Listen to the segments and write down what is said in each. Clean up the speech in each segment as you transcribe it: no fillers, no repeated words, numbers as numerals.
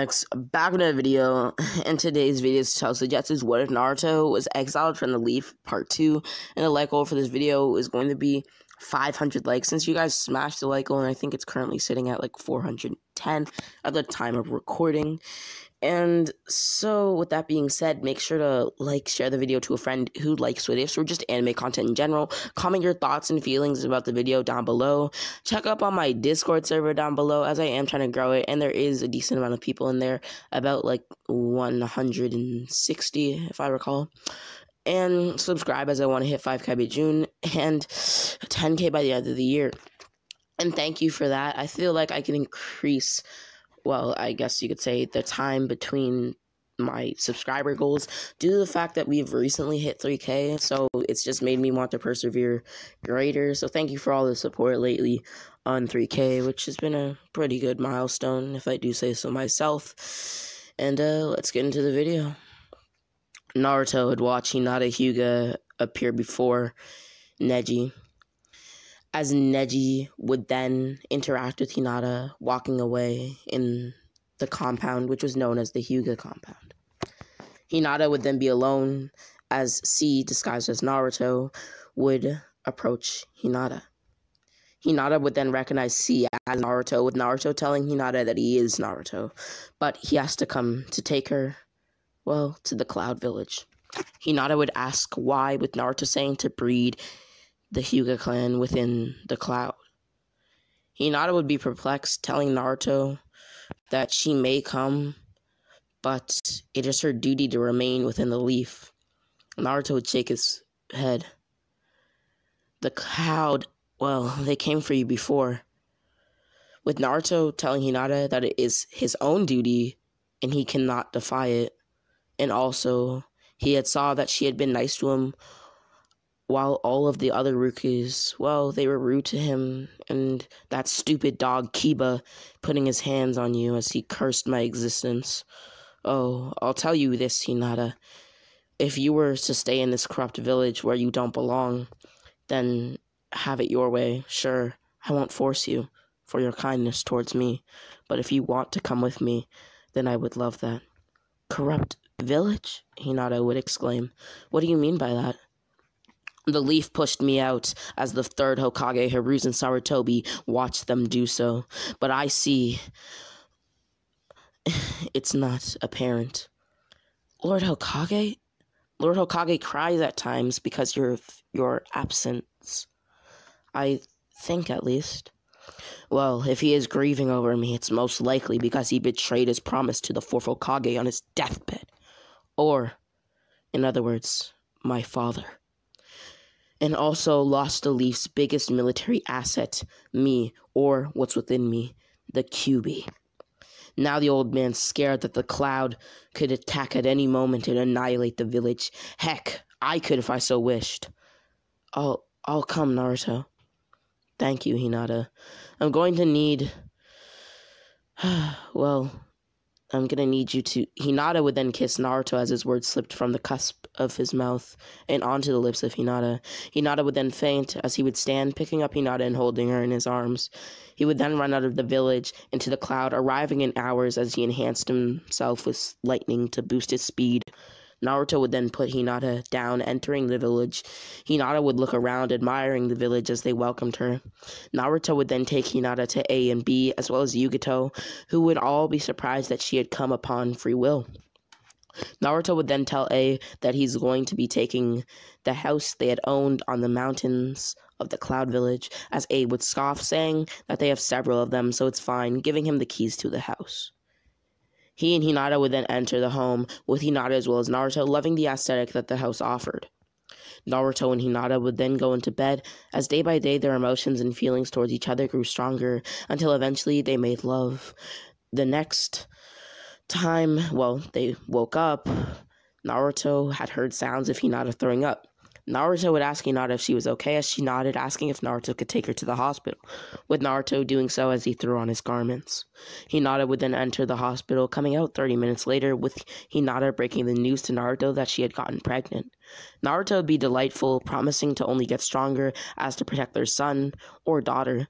X, back with a video. In today's video, Tell suggests what if Naruto was exiled from the Leaf Part 2, and the like goal for this video is going to be 500 likes. Since you guys smashed the like goal, and I think it's currently sitting at like 410 at the time of recording. And so, with that being said, make sure to share the video to a friend who likes videos or just anime content in general. Comment your thoughts and feelings about the video down below. Check up on my Discord server down below, as I am trying to grow it, and there is a decent amount of people in there, about like 160 if I recall. And subscribe, as I want to hit 5K by June and 10K by the end of the year. And thank you for that. I feel like I can increase, well, I guess you could say, the time between my subscriber goals due to the fact that we've recently hit 3K, so it's just made me want to persevere greater. So thank you for all the support lately on 3K, which has been a pretty good milestone, if I do say so myself. And let's get into the video. Naruto had watched Hinata Hyuga appear before Neji, as Neji would then interact with Hinata, walking away in the compound, which was known as the Hyuga compound. Hinata would then be alone, as C, disguised as Naruto, would approach Hinata. Hinata would then recognize C as Naruto, with Naruto telling Hinata that he is Naruto, but he has to come to take her, well, to the Cloud Village. Hinata would ask why, with Naruto saying to breed the Hyuga clan within the cloud. Hinata would be perplexed, telling Naruto that she may come, but it is her duty to remain within the leaf. Naruto would shake his head. The cloud, well, they came for you before. With Naruto telling Hinata that it is his own duty and he cannot defy it. And also, he had saw that she had been nice to him, while all of the other rookies, well, they were rude to him, and that stupid dog Kiba putting his hands on you as he cursed my existence. Oh, I'll tell you this, Hinata. If you were to stay in this corrupt village where you don't belong, then have it your way. Sure, I won't force you for your kindness towards me, but if you want to come with me, then I would love that. Corrupt village? Hinata would exclaim. What do you mean by that? The leaf pushed me out as the third Hokage, Hiruzen Sarutobi, watched them do so. But I see it's not apparent. Lord Hokage? Lord Hokage cries at times because of your absence. I think, at least. Well, if he is grieving over me, it's most likely because he betrayed his promise to the fourth Hokage on his deathbed. Or, in other words, my father. And also lost the Leaf's biggest military asset, me, or what's within me, the QB. Now the old man's scared that the cloud could attack at any moment and annihilate the village. Heck, I could if I so wished. I'll come, Naruto. Thank you, Hinata. I'm going to need... well, I'm gonna need you to... Hinata would then kiss Naruto as his words slipped from the cusp of his mouth and onto the lips of Hinata. Hinata would then faint as he would stand, picking up Hinata and holding her in his arms. He would then run out of the village into the cloud, arriving in hours as he enhanced himself with lightning to boost his speed. Naruto would then put Hinata down, entering the village. Hinata would look around, admiring the village as they welcomed her. Naruto would then take Hinata to A and B, as well as Yugito, who would all be surprised that she had come upon free will. Naruto would then tell A that he's going to be taking the house they had owned on the mountains of the Cloud Village, as A would scoff, saying that they have several of them, so it's fine, giving him the keys to the house. He and Hinata would then enter the home, with Hinata as well as Naruto loving the aesthetic that the house offered. Naruto and Hinata would then go into bed, as day by day their emotions and feelings towards each other grew stronger, until eventually they made love. The next time, well, they woke up, Naruto had heard sounds of Hinata throwing up. Naruto would ask Hinata if she was okay, as she nodded, asking if Naruto could take her to the hospital, with Naruto doing so as he threw on his garments. Hinata would then enter the hospital, coming out 30 minutes later, with Hinata breaking the news to Naruto that she had gotten pregnant. Naruto would be delightful, promising to only get stronger as to protect their son or daughter,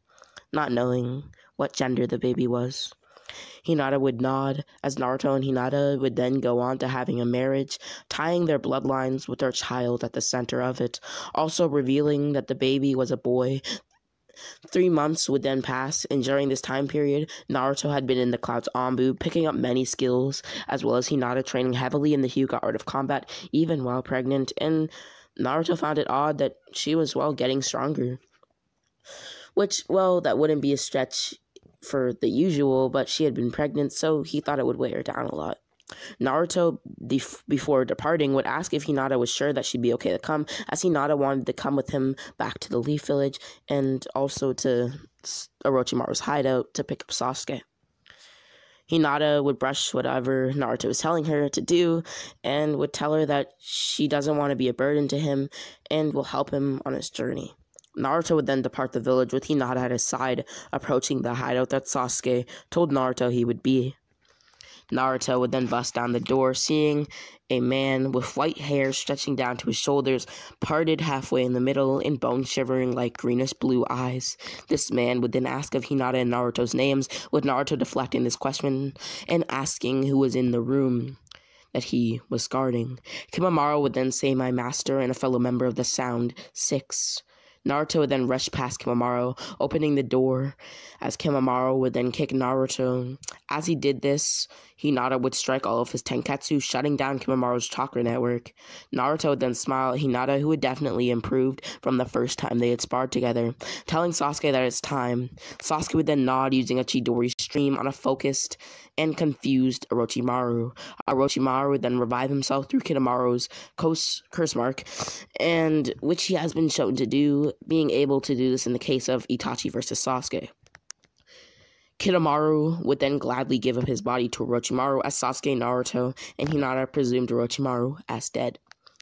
not knowing what gender the baby was. Hinata would nod, as Naruto and Hinata would then go on to having a marriage, tying their bloodlines with their child at the center of it, also revealing that the baby was a boy. 3 months would then pass, and during this time period, Naruto had been in the Cloud's Anbu, picking up many skills, as well as Hinata training heavily in the Hyuga art of combat, even while pregnant, and Naruto found it odd that she was, getting stronger. Which, that wouldn't be a stretch for the usual, but she had been pregnant, so he thought it would weigh her down a lot. Naruto, before departing, would ask if Hinata was sure that she'd be okay to come, as Hinata wanted to come with him back to the Leaf Village and also to Orochimaru's hideout to pick up Sasuke. Hinata would brush whatever Naruto was telling her to do and would tell her that she doesn't want to be a burden to him and will help him on his journey. Naruto would then depart the village with Hinata at his side, approaching the hideout that Sasuke told Naruto he would be. Naruto would then bust down the door, seeing a man with white hair stretching down to his shoulders, parted halfway in the middle, and bone-shivering like greenish-blue eyes. This man would then ask of Hinata and Naruto's names, with Naruto deflecting this question and asking who was in the room that he was guarding. Kimimaro would then say, "My master and a fellow member of the Sound 6. Naruto would then rush past Kimimaro, opening the door, as Kimimaro would then kick Naruto. As he did this, Hinata would strike all of his Tenketsu, shutting down Kimimaro's chakra network. Naruto would then smile at Hinata, who had definitely improved from the first time they had sparred together, telling Sasuke that it's time. Sasuke would then nod, using a Chidori stream on a focused and confused Orochimaru. Orochimaru would then revive himself through Kimimara's curse mark, and which he has been shown to do, being able to do this in the case of Itachi versus Sasuke. Kimimaro would then gladly give up his body to Orochimaru, as Sasuke, Naruto, and Hinata presumed Orochimaru as dead.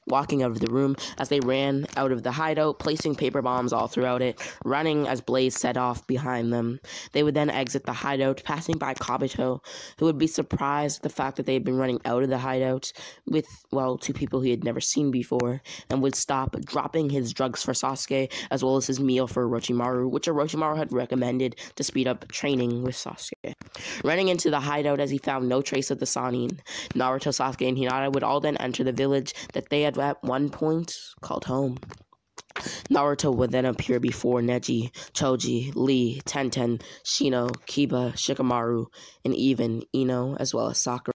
Walking out of the room as they ran out of the hideout, placing paper bombs all throughout it, running as blaze set off behind them. They would then exit the hideout, passing by Kabuto, who would be surprised at the fact that they had been running out of the hideout with, two people he had never seen before, and would stop, dropping his drugs for Sasuke, as well as his meal for Orochimaru, which Orochimaru had recommended to speed up training with Sasuke. Running into the hideout as he found no trace of the Sannin, Naruto, Sasuke, and Hinata would all then enter the village that they had at one point called home. Naruto would then appear before Neji, Choji, Lee, Tenten, Shino, Kiba, Shikamaru, and even Ino, as well as Sakura.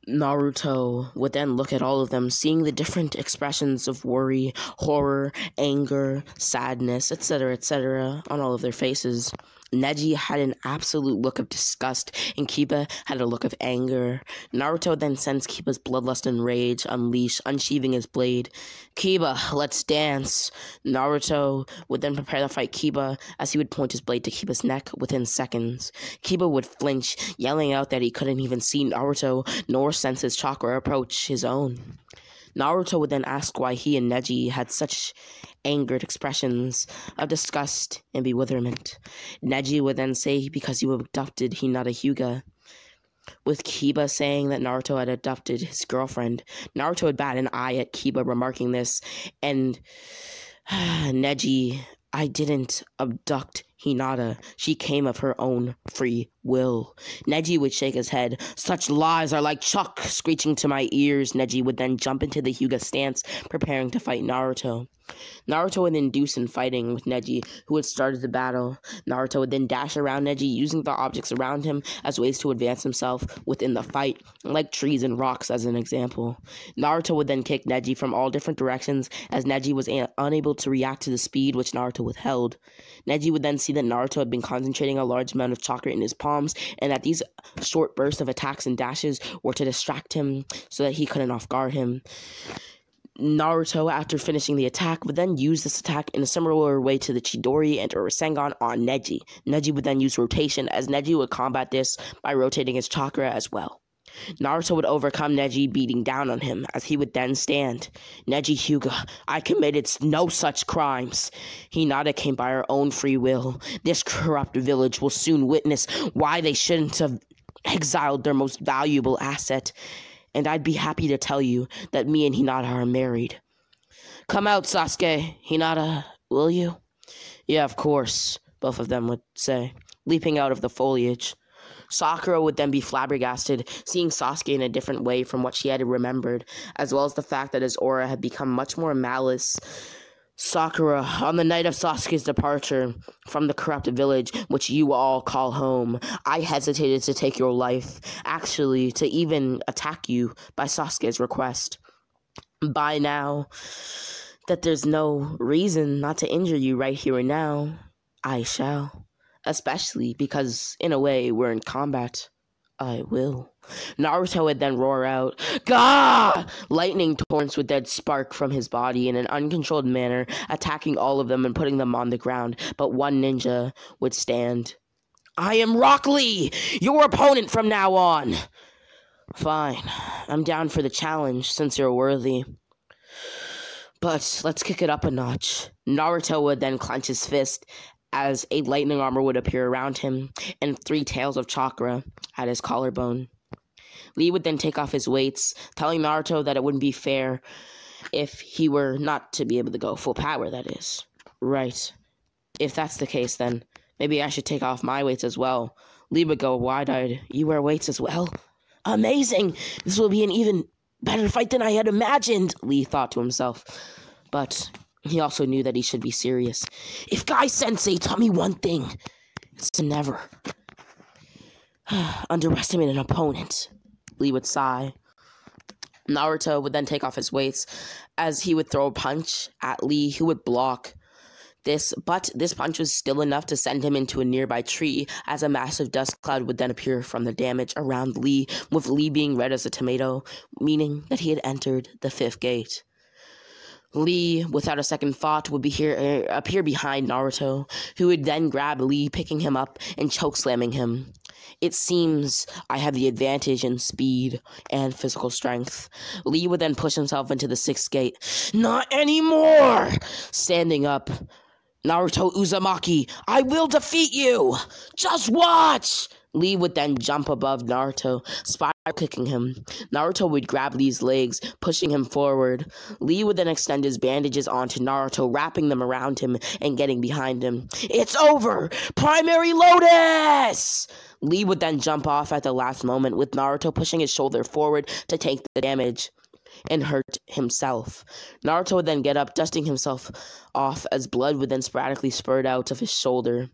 Naruto would then look at all of them, seeing the different expressions of worry, horror, anger, sadness, etc., on all of their faces. Neji had an absolute look of disgust, and Kiba had a look of anger. Naruto then sensed Kiba's bloodlust and rage unleash, unsheathing his blade. "Kiba, let's dance." Naruto would then prepare to fight Kiba, as he would point his blade to Kiba's neck within seconds. Kiba would flinch, yelling out that he couldn't even see Naruto, nor sense his chakra approach his own. Naruto would then ask why he and Neji had such angered expressions of disgust and bewilderment. Neji would then say because he abducted Hinata Hyuga, with Kiba saying that Naruto had abducted his girlfriend. Naruto would bat an eye at Kiba remarking this, and Neji, "I didn't abduct Hinata. She came of her own free will." Neji would shake his head. "Such lies are like chalk screeching to my ears." Neji would then jump into the Hyuga stance, preparing to fight Naruto. Naruto would induce in fighting with Neji, who had started the battle. Naruto would then dash around Neji, using the objects around him as ways to advance himself within the fight, like trees and rocks as an example. Naruto would then kick Neji from all different directions, as Neji was unable to react to the speed which Naruto withheld. Neji would then see that Naruto had been concentrating a large amount of chakra in his palms, and that these short bursts of attacks and dashes were to distract him so that he couldn't off-guard him. Naruto, after finishing the attack, would then use this attack in a similar way to the Chidori and Rasengan on Neji. Neji would then use rotation, as Neji would combat this by rotating his chakra as well. Naruto would overcome Neji, beating down on him, as he would then stand. "Neji Hyuga, I committed no such crimes. Hinata came by her own free will. This corrupt village will soon witness why they shouldn't have exiled their most valuable asset. And I'd be happy to tell you that me and Hinata are married." "Come out, Sasuke. Hinata, will you?" "Yeah, of course," both of them would say, leaping out of the foliage. Sakura would then be flabbergasted, seeing Sasuke in a different way from what she had remembered, as well as the fact that his aura had become much more malice. Sakura, on the night of Sasuke's departure from the corrupt village, which you all call home, I hesitated to take your life, actually, to even attack you by Sasuke's request. By now, that there's no reason not to injure you right here and now, I shall. Especially because, in a way, we're in combat. I will. Naruto would then roar out, "Gah!" Lightning torrents would then spark from his body in an uncontrolled manner, attacking all of them and putting them on the ground, but one ninja would stand. "I am Rock Lee, your opponent from now on." "Fine, I'm down for the challenge since you're worthy. But let's kick it up a notch." Naruto would then clench his fist as a lightning armor would appear around him and 3 tails of chakra at his collarbone. Lee would then take off his weights, telling Naruto that it wouldn't be fair if he were not to be able to go full power, that is. Right. If that's the case, then maybe I should take off my weights as well. Lee would go wide-eyed. "You wear weights as well? Amazing! This will be an even better fight than I had imagined," Lee thought to himself. But he also knew that he should be serious. "If Guy-sensei taught me one thing, it's to never underestimate an opponent," Lee would sigh. Naruto would then take off his weights as he would throw a punch at Lee, who would block but this punch was still enough to send him into a nearby tree, as a massive dust cloud would then appear from the damage around Lee, with Lee being red as a tomato, meaning that he had entered the 5th gate. Lee, without a second thought, would appear behind Naruto, who would then grab Lee, picking him up and chokeslamming him. It seems I have the advantage in speed and physical strength. Lee would then push himself into the 6th gate. "Not anymore!" Standing up, "Naruto Uzumaki, I will defeat you! Just watch!" Lee would then jump above Naruto, spiral kicking him. Naruto would grab Lee's legs, pushing him forward. Lee would then extend his bandages onto Naruto, wrapping them around him and getting behind him. "It's over! Primary Lotus!" Lee would then jump off at the last moment, with Naruto pushing his shoulder forward to take the damage and hurt himself. Naruto would then get up, dusting himself off as blood would then sporadically spurt out of his shoulder.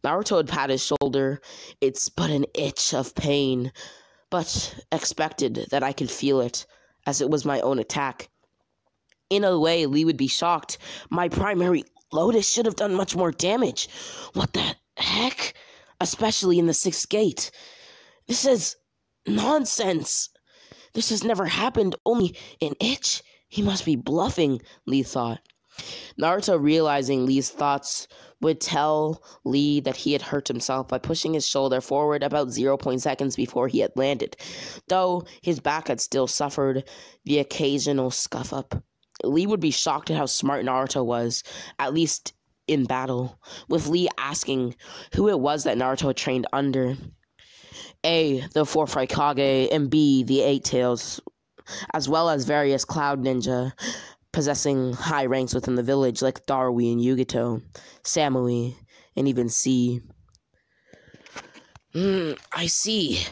Naruto would pat his shoulder. "It's but an itch of pain, but expected that I could feel it, as it was my own attack." In a way, Lee would be shocked. "My primary Lotus should have done much more damage. What the heck? Especially in the 6th gate. This is nonsense. This has never happened, only an itch? He must be bluffing," Lee thought. Naruto, realizing Lee's thoughts, would tell Lee that he had hurt himself by pushing his shoulder forward about 0 seconds before he had landed, though his back had still suffered the occasional scuff-up. Lee would be shocked at how smart Naruto was, at least in battle, with Lee asking who it was that Naruto had trained under. A, the 4 Raikage, and B, the 8 Tails, as well as various cloud ninja possessing high ranks within the village like Darui and Yugito, Samui, and even C. I see."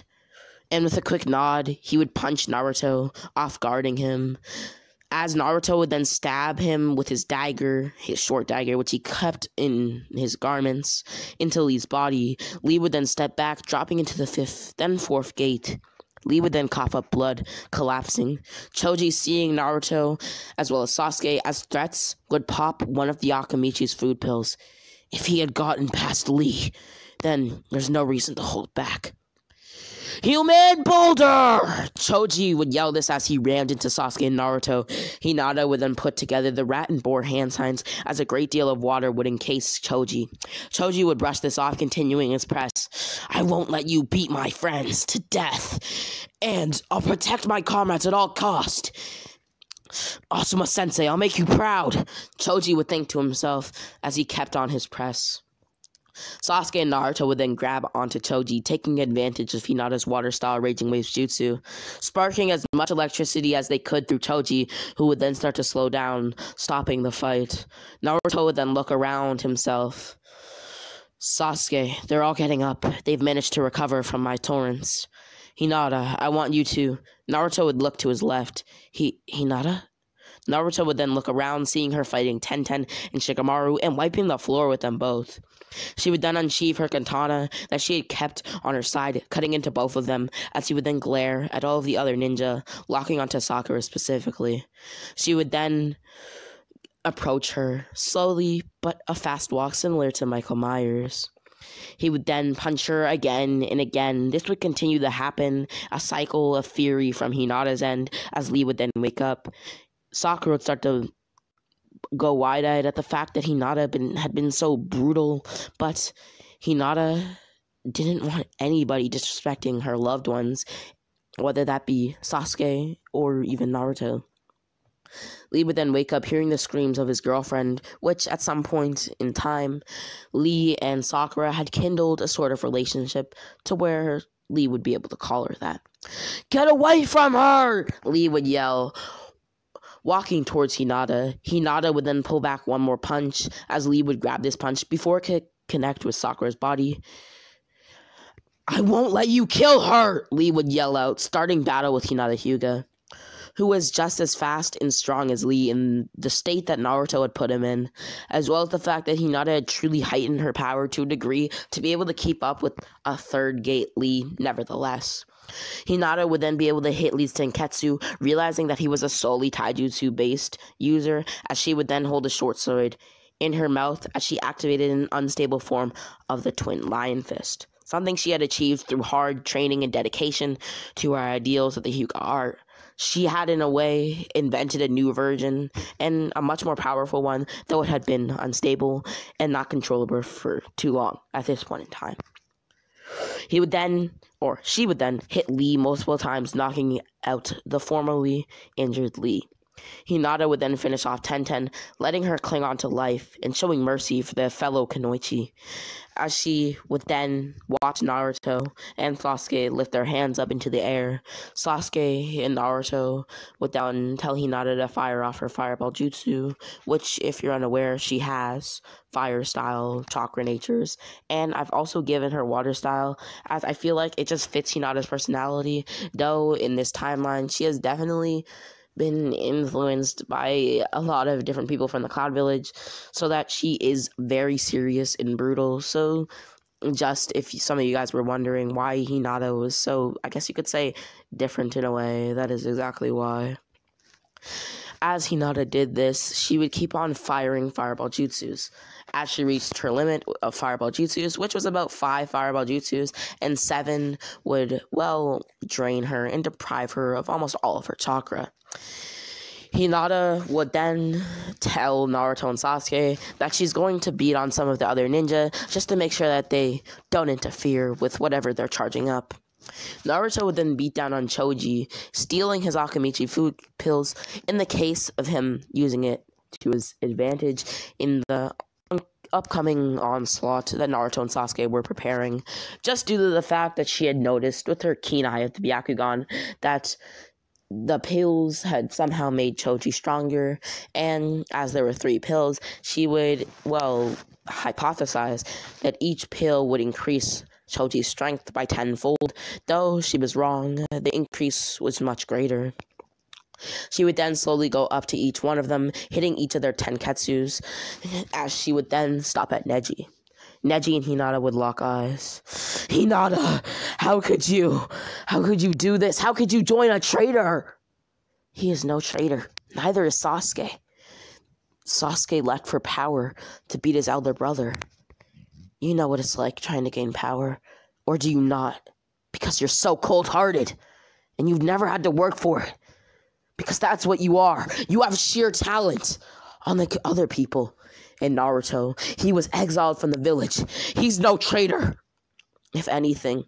And with a quick nod, he would punch Naruto, off-guarding him, as Naruto would then stab him with his dagger, his short dagger, which he kept in his garments, into Lee's body. Lee would then step back, dropping into the 5th, then 4th gate. Lee would then cough up blood, collapsing. Choji, seeing Naruto, as well as Sasuke, as threats, would pop one of the Akamichi's food pills. If he had gotten past Lee, then there's no reason to hold back. "Human Boulder!" Choji would yell this as he rammed into Sasuke and Naruto. Hinata would then put together the rat and boar hand signs as a great deal of water would encase Choji. Choji would brush this off, continuing his press. "I won't let you beat my friends to death, and I'll protect my comrades at all cost. Asuma-sensei, I'll make you proud," Choji would think to himself as he kept on his press. Sasuke and Naruto would then grab onto Choji, taking advantage of Hinata's water-style Raging Waves jutsu, sparking as much electricity as they could through Choji, who would then start to slow down, stopping the fight. Naruto would then look around himself, Sasuke, they're all getting up. They've managed to recover from my torrents. Hinata, I want you to. Naruto would look to his left. Hinata? Naruto would then look around, seeing her fighting Tenten and Shikamaru and wiping the floor with them both. She would then unsheath her katana that she had kept on her side, cutting into both of them, as she would then glare at all of the other ninja, locking onto Sakura specifically. She would then approach her, slowly, but a fast walk similar to Michael Myers. He would then punch her again and again. This would continue to happen, a cycle of fury from Hinata's end, as Lee would then wake up. Sakura would start to go wide-eyed at the fact that Hinata had been so brutal, but Hinata didn't want anybody disrespecting her loved ones, whether that be Sasuke or even Naruto. Lee would then wake up hearing the screams of his girlfriend, which at some point in time, Lee and Sakura had kindled a sort of relationship to where Lee would be able to call her that. "Get away from her!" Lee would yell, walking towards Hinata. Hinata would then pull back one more punch as Lee would grab this punch before it could connect with Sakura's body. "I won't let you kill her!" Lee would yell out, starting battle with Hinata Hyuga, who was just as fast and strong as Lee in the state that Naruto had put him in, as well as the fact that Hinata had truly heightened her power to a degree to be able to keep up with a third gate Lee nevertheless. Hinata would then be able to hit Lee's Tenketsu, realizing that he was a solely taijutsu-based user, as she would then hold a short sword in her mouth as she activated an unstable form of the Twin Lion Fist, something she had achieved through hard training and dedication to her ideals of the Hyuga art. She had, in a way, invented a new version, and a much more powerful one, though it had been unstable and not controllable for too long at this point in time. She would then hit Lee multiple times, knocking out the formerly injured Lee. Hinata would then finish off Tenten, letting her cling on to life and showing mercy for their fellow Kunoichi, as she would then watch Naruto and Sasuke lift their hands up into the air. Sasuke and Naruto would then tell Hinata to fire off her fireball jutsu, which, if you're unaware, she has fire style chakra natures, and I've also given her water style, as I feel like it just fits Hinata's personality, though in this timeline she has definitely been influenced by a lot of different people from the Cloud Village, so that she is very serious and brutal. So just if some of you guys were wondering why Hinata was so, I guess you could say, different in a way, that is exactly why. As Hinata did this, she would keep on firing fireball jutsus. As she reached her limit of fireball jutsus, which was about 5 fireball jutsus, and 7 would, drain her and deprive her of almost all of her chakra. Hinata would then tell Naruto and Sasuke that she's going to beat on some of the other ninja just to make sure that they don't interfere with whatever they're charging up. Naruto would then beat down on Choji, stealing his Akamichi food pills in the case of him using it to his advantage in the upcoming onslaught that Naruto and Sasuke were preparing, just due to the fact that she had noticed with her keen eye of the Byakugan that the pills had somehow made Choji stronger, and as there were 3 pills, she would, hypothesize that each pill would increase Choji's strength by 10-fold, though she was wrong. The increase was much greater. She would then slowly go up to each one of them, hitting each of their Tenketsus, as she would then stop at Neji. Neji and Hinata would lock eyes. "Hinata, how could you? How could you do this? How could you join a traitor?" "He is no traitor. Neither is Sasuke. Sasuke left for power to beat his elder brother. You know what it's like trying to gain power, or do you not? Because you're so cold-hearted, and you've never had to work for it. Because that's what you are. You have sheer talent, unlike other people. And Naruto, he was exiled from the village. He's no traitor. If anything,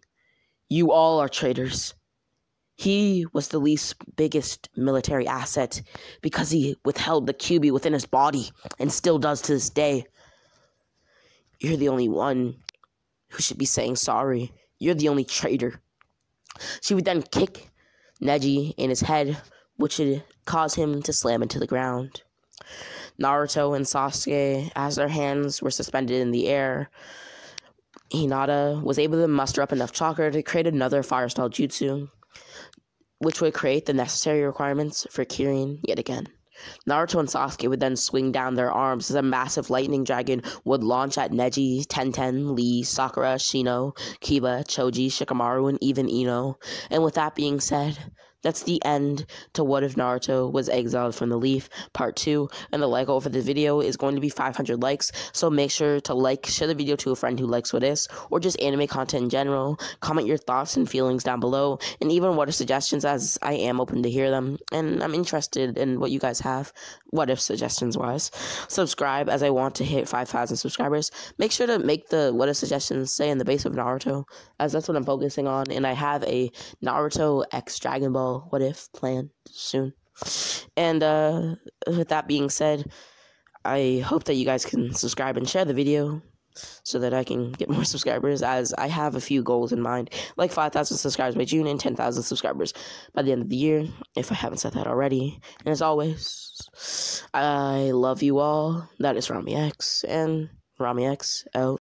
you all are traitors. He was the least biggest military asset because he withheld the QB within his body and still does to this day. You're the only one who should be saying sorry. You're the only traitor." She would then kick Neji in his head, which would cause him to slam into the ground. Naruto and Sasuke, as their hands were suspended in the air, Hinata was able to muster up enough chakra to create another fire style jutsu, which would create the necessary requirements for Kirin yet again. Naruto and Sasuke would then swing down their arms as a massive lightning dragon would launch at Neji, Tenten, Lee, Sakura, Shino, Kiba, Choji, Shikamaru, and even Ino. And with that being said, that's the end to What If Naruto Was Exiled from the Leaf, Part 2, and the like over the video is going to be 500 likes, so make sure to like, share the video to a friend who likes what is, or just anime content in general, comment your thoughts and feelings down below, and even what if suggestions, as I am open to hear them, and I'm interested in what you guys have, what if suggestions wise. Subscribe, as I want to hit 5,000 subscribers. Make sure to make the what if suggestions say in the base of Naruto, as that's what I'm focusing on, and I have a Naruto X Dragon Ball what if plan soon. And with that being said, I hope that you guys can subscribe and share the video so that I can get more subscribers, as I have a few goals in mind, like 5,000 subscribers by June and 10,000 subscribers by the end of the year, if I haven't said that already. And as always, I love you all. That is Rami X, and Rami X out.